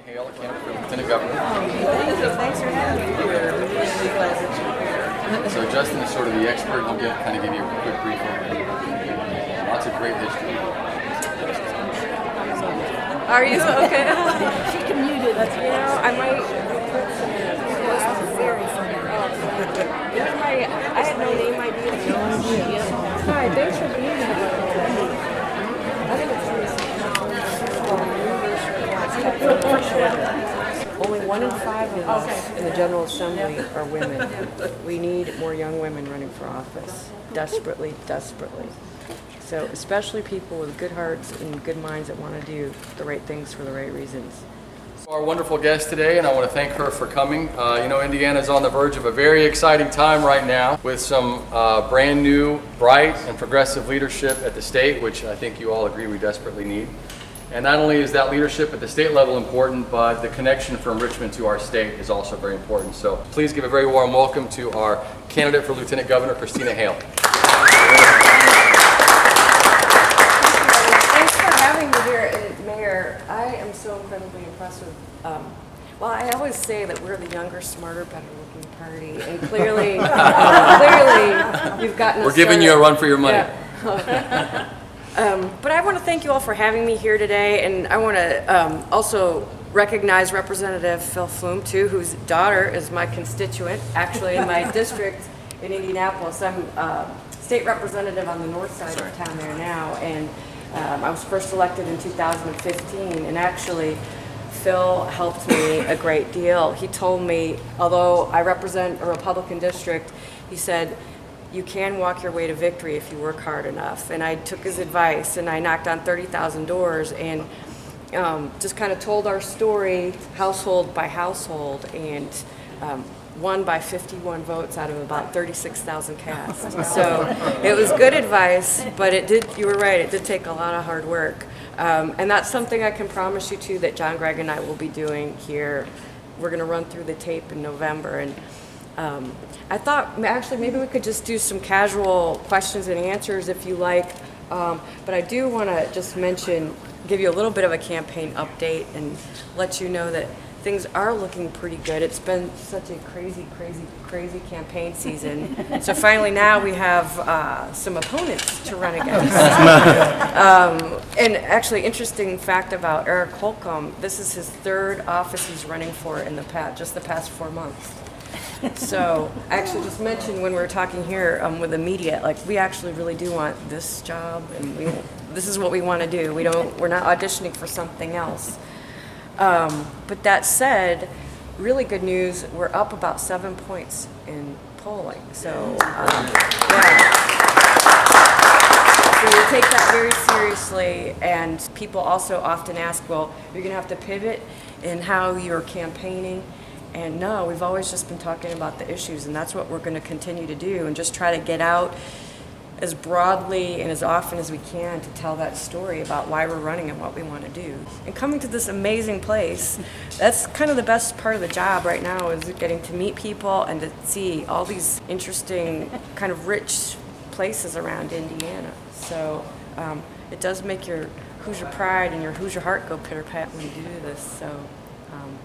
Hale, candidate for Lieutenant Governor. Thanks for having me here. We're really glad that you're here. So Justin is sort of the expert. He'll kind of give you a quick brief overview. Lots of great history. Are you okay? She commuted. That's, I might. Very funny. I had no name ID. Hi, thanks for being here. I think it's only 1 in 5 of us in the General Assembly are women. We need more young women running for office. Desperately, desperately. So especially people with good hearts and good minds that want to do the right things for the right reasons. Our wonderful guest today, and I want to thank her for coming. Indiana is on the verge of a very exciting time right now with some brand new, bright, and progressive leadership at the state, which I think you all agree we desperately need. And not only is that leadership at the state level important, but the connection from Richmond to our state is also very important. So please give a very warm welcome to our candidate for Lieutenant Governor, Christina Hale. Mayor, I am so incredibly impressed with, I always say that we're the younger, smarter, better looking party, and clearly you've gotten us We're giving you a run for your money. Yeah. But I want to thank you all for having me here today, and I want to also recognize Representative Phil Flume, too, whose daughter is my constituent, actually in my district in Indianapolis. I'm state representative on the north side of town there now, and I was first elected in 2015, and actually Phil helped me a great deal. He told me, although I represent a Republican district, he said, you can walk your way to victory if you work hard enough. And I took his advice, and I knocked on 30,000 doors and just kind of told our story household by household, and won by 51 votes out of about 36,000 cast. So it was good advice, but you were right, it did take a lot of hard work. And that's something I can promise you too that John Gregg and I will be doing here. We're gonna run through the tape in November, and I thought actually maybe we could just do some casual questions and answers if you like. But I do wanna just give you a little bit of a campaign update and let you know that things are looking pretty good. It's been such a crazy campaign season. So finally now we have some opponents to run against. And actually, interesting fact about Eric Holcomb, this is his 3rd office he's running for in the past 4 months. So I actually just mentioned when we were talking here with the media, like we actually really do want this job, and this is what we want to do. We're not auditioning for something else. But that said, really good news, we're up about 7 points in polling. So, So we take that very seriously, and people also often ask, well, you're going to have to pivot in how you're campaigning. And no, we've always just been talking about the issues, and that's what we're going to continue to do, and just try to get out as broadly and as often as we can to tell that story about why we're running and what we want to do. And coming to this amazing place, that's kind of the best part of the job right now, is getting to meet people and to see all these interesting kind of rich places around Indiana. So it does make your Hoosier pride and your Hoosier heart go pitter-pat when you do this. So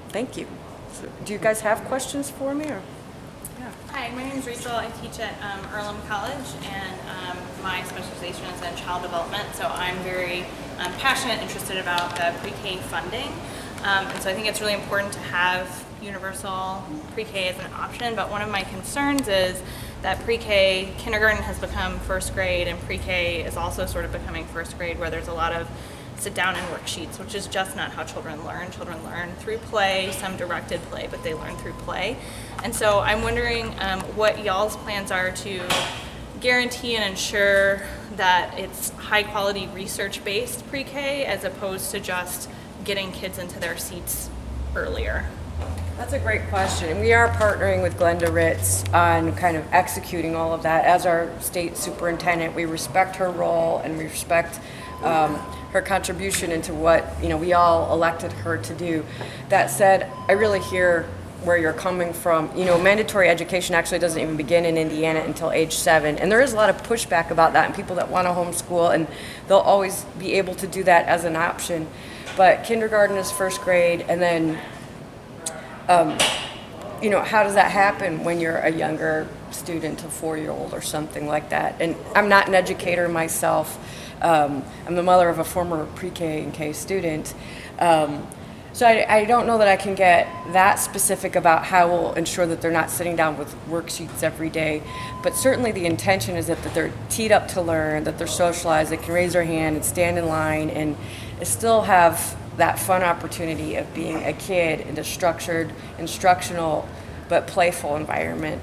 thank you. So, do you guys have questions for me? Or? Hi, my name is Rachel. I teach at Earlham College, and my specialization is in child development. So I'm very passionate, interested about the pre-K funding. And so I think it's really important to have universal pre-K as an option. But one of my concerns is that pre-K, kindergarten has become first grade, and pre-K is also sort of becoming first grade, where there's a lot of sit down and worksheets, which is just not how children learn. Children learn through play, some directed play, but they learn through play. And so I'm wondering what y'all's plans are to guarantee and ensure that it's high quality research based pre-K as opposed to just getting kids into their seats earlier. That's a great question. And we are partnering with Glenda Ritz on kind of executing all of that. As our state superintendent, we respect her role, and we respect her contribution into what we all elected her to do. That said, I really hear where you're coming from. You know, mandatory education actually doesn't even begin in Indiana until age 7. And there is a lot of pushback about that and people that want to homeschool, and they'll always be able to do that as an option. But kindergarten is first grade, and then, you know, how does that happen when you're a younger student, a 4-year-old or something like that? And I'm not an educator myself. I'm the mother of a former pre-K and K student. So I don't know that I can get that specific about how we'll ensure that they're not sitting down with worksheets every day. But certainly the intention is that they're teed up to learn, that they're socialized, they can raise their hand and stand in line and still have that fun opportunity of being a kid in a structured, instructional, but playful environment.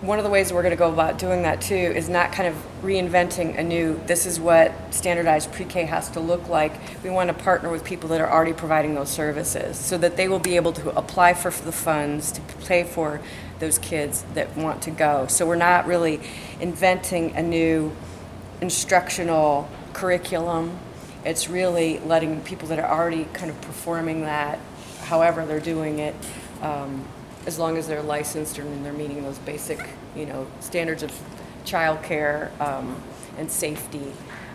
One of the ways we're going to go about doing that too is not kind of reinventing a new, this is what standardized pre-K has to look like. We want to partner with people that are already providing those services so that they will be able to apply for the funds to pay for those kids that want to go. So we're not really inventing a new instructional curriculum. It's really letting people that are already kind of performing that, however they're doing it, as long as they're licensed and they're meeting those basic, you know, standards of childcare and safety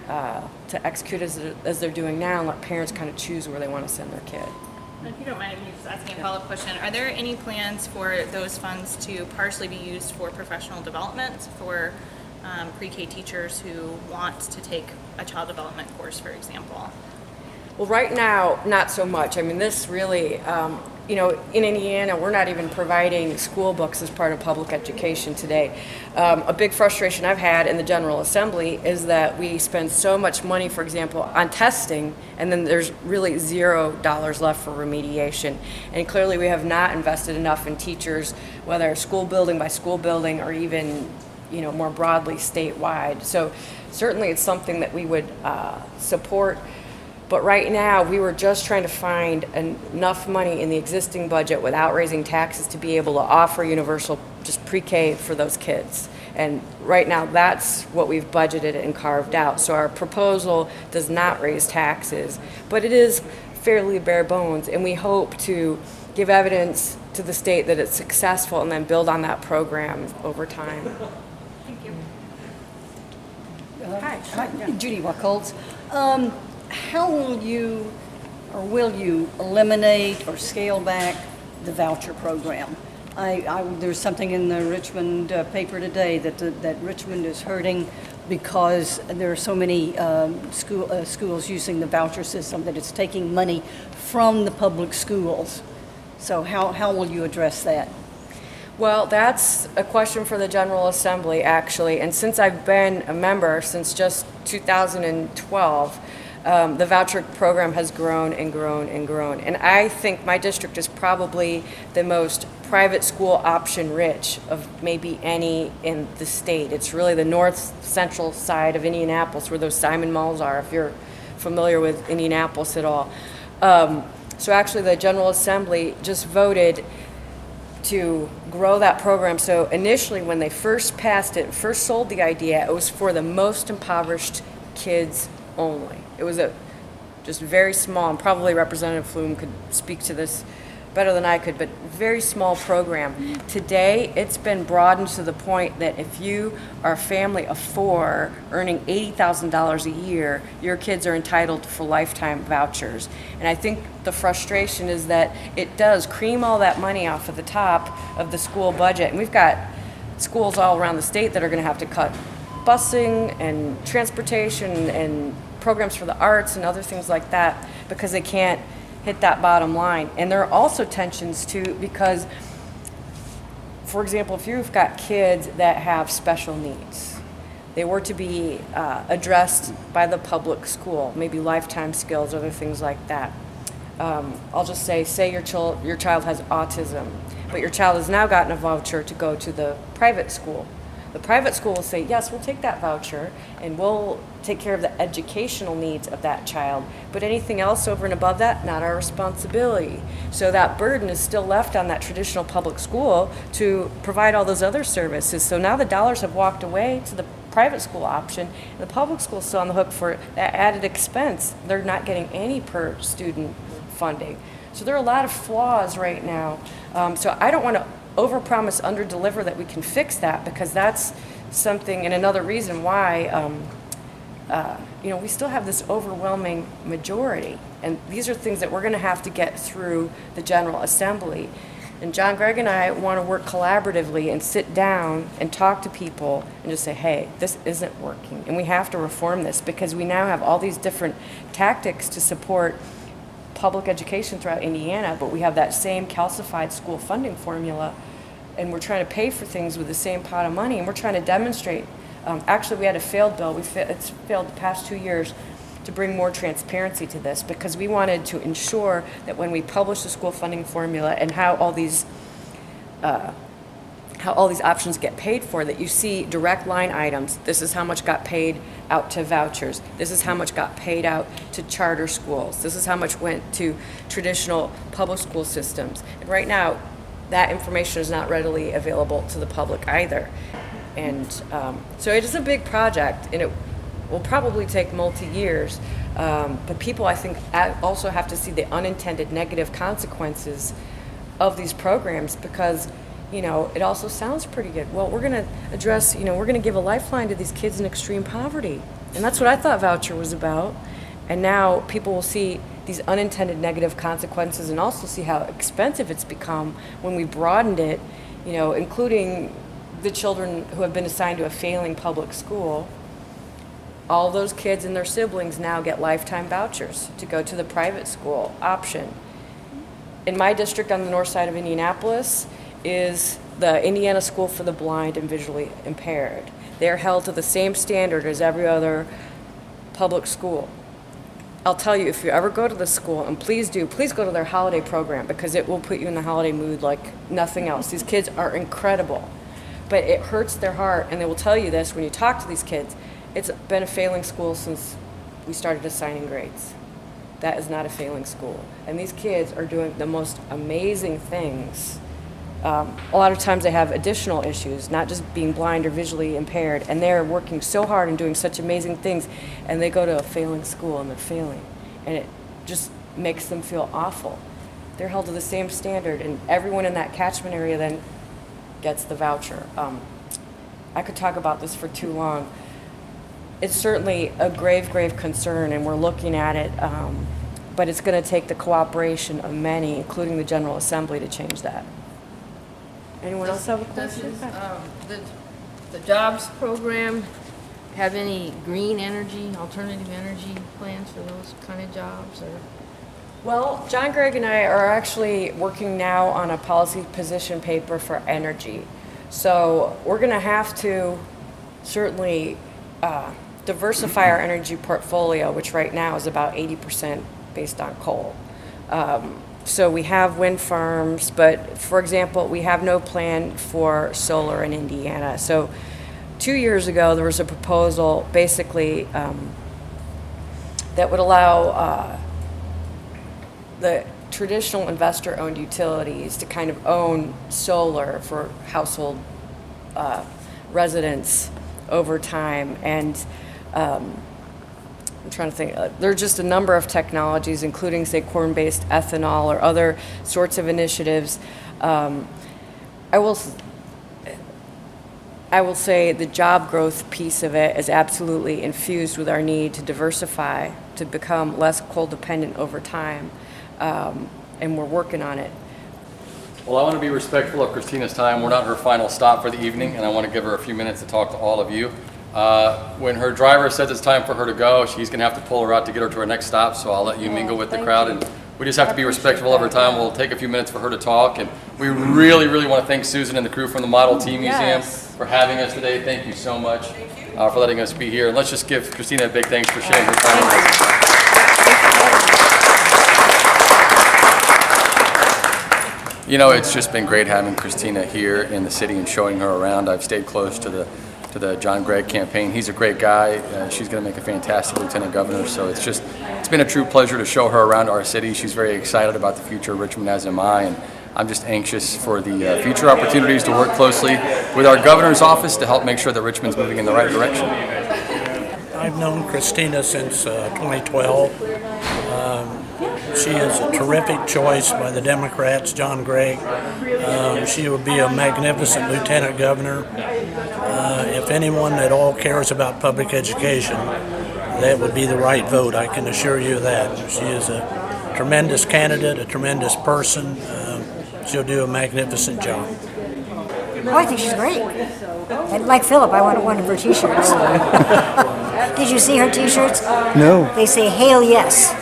to execute as they're doing now, and let parents kind of choose where they want to send their kid. If you don't mind me just asking a follow-up question, are there any plans for those funds to partially be used for professional development for pre-K teachers who want to take a child development course, for example? Well, right now, not so much. I mean, this really, you know, in Indiana, we're not even providing school books as part of public education today. A big frustration I've had in the General Assembly is that we spend so much money, for example, on testing, and then there's really $0 left for remediation. And clearly we have not invested enough in teachers, whether school building by school building or even, you know, more broadly statewide. So certainly it's something that we would support. But right now, we were just trying to find enough money in the existing budget without raising taxes to be able to offer universal just pre-K for those kids. And right now, that's what we've budgeted and carved out. So our proposal does not raise taxes, but it is fairly bare bones. And we hope to give evidence to the state that it's successful and then build on that program over time. Thank you. Hi, Judy Wacholz. How will you eliminate or scale back the voucher program? There's something in the Richmond paper today that Richmond is hurting because there are so many schools using the voucher system that it's taking money from the public schools. So how will you address that? Well, that's a question for the General Assembly, actually. And since I've been a member since just 2012, the voucher program has grown and grown and grown. And I think my district is probably the most private school option rich of maybe any in the state. It's really the north central side of Indianapolis where those Simon malls are, if you're familiar with Indianapolis at all. So actually the General Assembly just voted to grow that program. So initially when they first passed it, first sold the idea, it was for the most impoverished kids only. It was just very small, and probably Representative Flume could speak to this better than I could, but very small program. Today, it's been broadened to the point that if you are a family of 4 earning $80,000 a year, your kids are entitled for lifetime vouchers. And I think the frustration is that it does cream all that money off of the top of the school budget. And we've got schools all around the state that are going to have to cut busing and transportation and programs for the arts and other things like that because they can't hit that bottom line. And there are also tensions too because, for example, if you've got kids that have special needs, they were to be addressed by the public school, maybe lifetime skills, other things like that. I'll just say your child has autism, but your child has now gotten a voucher to go to the private school. The private school will say, yes, we'll take that voucher and we'll take care of the educational needs of that child. But anything else over and above that, not our responsibility. So that burden is still left on that traditional public school to provide all those other services. So now the dollars have walked away to the private school option, and the public school is still on the hook for that added expense. They're not getting any per student funding. So there are a lot of flaws right now. So I don't want to overpromise, underdeliver that we can fix that, because that's something and another reason why we still have this overwhelming majority. And these are things that we're going to have to get through the General Assembly. And John Gregg and I want to work collaboratively and sit down and talk to people and just say, hey, this isn't working. And we have to reform this, because we now have all these different tactics to support public education throughout Indiana, but we have that same calcified school funding formula, and we're trying to pay for things with the same pot of money, and we're trying to demonstrate. Actually, we had a failed bill. It's failed the past 2 years to bring more transparency to this, because we wanted to ensure that when we publish the school funding formula and how all these options get paid for, that you see direct line items. This is how much got paid out to vouchers. This is how much got paid out to charter schools. This is how much went to traditional public school systems. And right now, that information is not readily available to the public either. And so it is a big project, and it will probably take multi-years. But people, I think, also have to see the unintended negative consequences of these programs, because it also sounds pretty good. Well, we're going to address, we're going to give a lifeline to these kids in extreme poverty. And that's what I thought voucher was about. And now people will see these unintended negative consequences, and also see how expensive it's become when we broadened it, including the children who have been assigned to a failing public school. All those kids and their siblings now get lifetime vouchers to go to the private school option. In my district on the north side of Indianapolis is the Indiana School for the Blind and Visually Impaired. They're held to the same standard as every other public school. I'll tell you, if you ever go to the school, and please go to their holiday program, because it will put you in the holiday mood like nothing else. These kids are incredible, but it hurts their heart, and they will tell you this when you talk to these kids. It's been a failing school since we started assigning grades. That is not a failing school. And these kids are doing the most amazing things. A lot of times they have additional issues, not just being blind or visually impaired, and they're working so hard and doing such amazing things, and they go to a failing school and they're failing. And it just makes them feel awful. They're held to the same standard, and everyone in that catchment area then gets the voucher. I could talk about this for too long. It's certainly a grave, grave concern, and we're looking at it, but it's going to take the cooperation of many, including the General Assembly, to change that. Anyone else have a question? Does the jobs program have any green energy, alternative energy plans for those kind of jobs? Or? Well, John Gregg and I are actually working now on a policy position paper for energy. So we're going to have to certainly diversify our energy portfolio, which right now is about 80% based on coal. So we have wind farms, but for example, we have no plan for solar in Indiana. So 2 years ago, there was a proposal basically that would allow the traditional investor-owned utilities to kind of own solar for household residents over time. And I'm trying to think, there are just a number of technologies, including, say, corn-based ethanol or other sorts of initiatives. I will say the job growth piece of it is absolutely infused with our need to diversify, to become less coal dependent over time, and we're working on it. Well, I want to be respectful of Christina's time. We're not her final stop for the evening, and I want to give her a few minutes to talk to all of you. When her driver says it's time for her to go, she's going to have to pull her out to get her to her next stop, so I'll let you mingle with the crowd. And we just have to be respectful of her time. We'll take a few minutes for her to talk. And we really, really want to thank Susan and the crew from the Model T Museum for having us today. Thank you so much for letting us be here. And let's just give Christina a big thanks for sharing her time with us. It's just been great having Christina here in the city and showing her around. I've stayed close to the John Gregg campaign. He's a great guy. She's going to make a fantastic lieutenant governor. So it's been a true pleasure to show her around our city. She's very excited about the future of Richmond, as am I. And I'm just anxious for the future opportunities to work closely with our governor's office to help make sure that Richmond's moving in the right direction. I've known Christina since 2012. She is a terrific choice by the Democrats, John Gregg. She would be a magnificent lieutenant governor. If anyone at all cares about public education, that would be the right vote. I can assure you of that. She is a tremendous candidate, a tremendous person. She'll do a magnificent job. Oh, I think she's great. And like Philip, I wanted one of her T-shirts. Did you see her T-shirts? No. They say "Hale Yes."